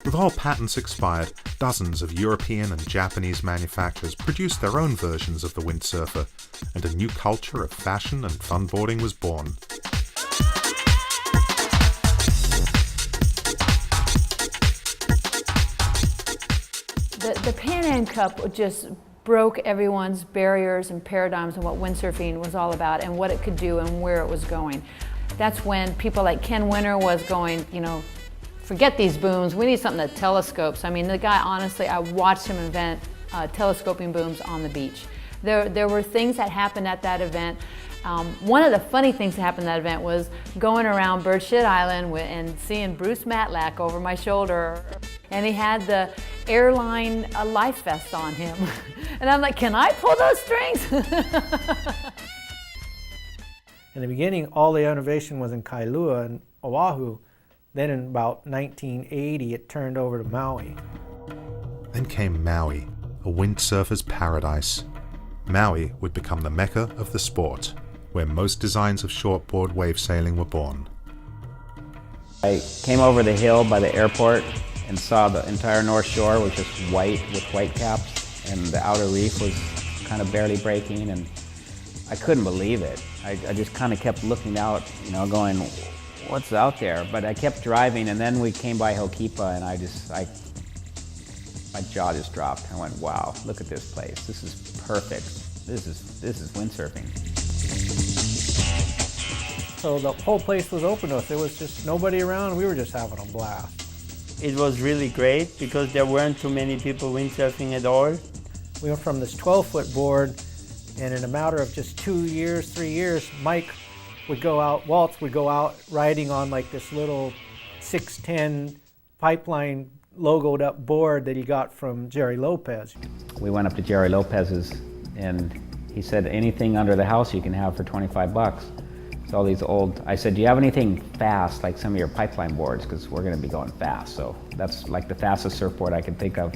With all patents expired, dozens of European and Japanese manufacturers produced their own versions of the windsurfer, and a new culture of fashion and funboarding was born. The Pan Am Cup just broke everyone's barriers and paradigms on what windsurfing was all about and what it could do and where it was going. That's when people like Ken Winter was going, forget these booms, we need something that telescopes. I mean, the guy, honestly, I watched him invent telescoping booms on the beach. There were things that happened at that event. One of the funny things that happened at that event was going around Bird Shit Island and seeing Bruce Matlack over my shoulder. And he had the airline life vest on him. And I'm like, can I pull those strings? In the beginning, all the innovation was in Kailua and Oahu. Then in about 1980, it turned over to Maui. Then came Maui, a windsurfer's paradise. Maui would become the mecca of the sport, where most designs of shortboard wave sailing were born. I came over the hill by the airport and saw the entire North Shore was just white with white caps, and the outer reef was kind of barely breaking, and I couldn't believe it. I just kind of kept looking out, going, what's out there? But I kept driving, and then we came by Hokipa, and my jaw just dropped. I went, wow, look at this place. This is perfect. This is windsurfing. So the whole place was open to us. There was just nobody around. We were just having a blast. It was really great because there weren't too many people windsurfing at all. We went from this 12-foot board, and in a matter of just 2 years, 3 years, Mike would go out, Waltz would go out riding on like this little 610 pipeline logoed up board that he got from Jerry Lopez. We went up to Jerry Lopez's, and he said, anything under the house you can have for 25 bucks. It's all these old, I said, do you have anything fast, like some of your pipeline boards? Because we're going to be going fast. So that's like the fastest surfboard I could think of.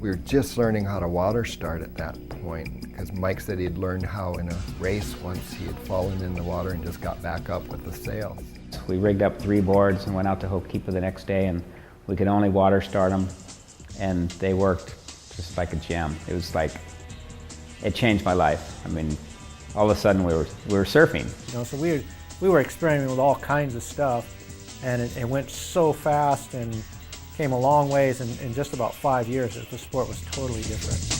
We were just learning how to water start at that point, because Mike said he'd learned how in a race once he had fallen in the water and just got back up with the sails. We rigged up 3 boards and went out to Hokipa the next day, and we could only water start them, and they worked just like a gem. It was like, it changed my life. I mean, all of a sudden we were surfing. So we were experimenting with all kinds of stuff, and it went so fast and came a long ways. In just about 5 years, the sport was totally different.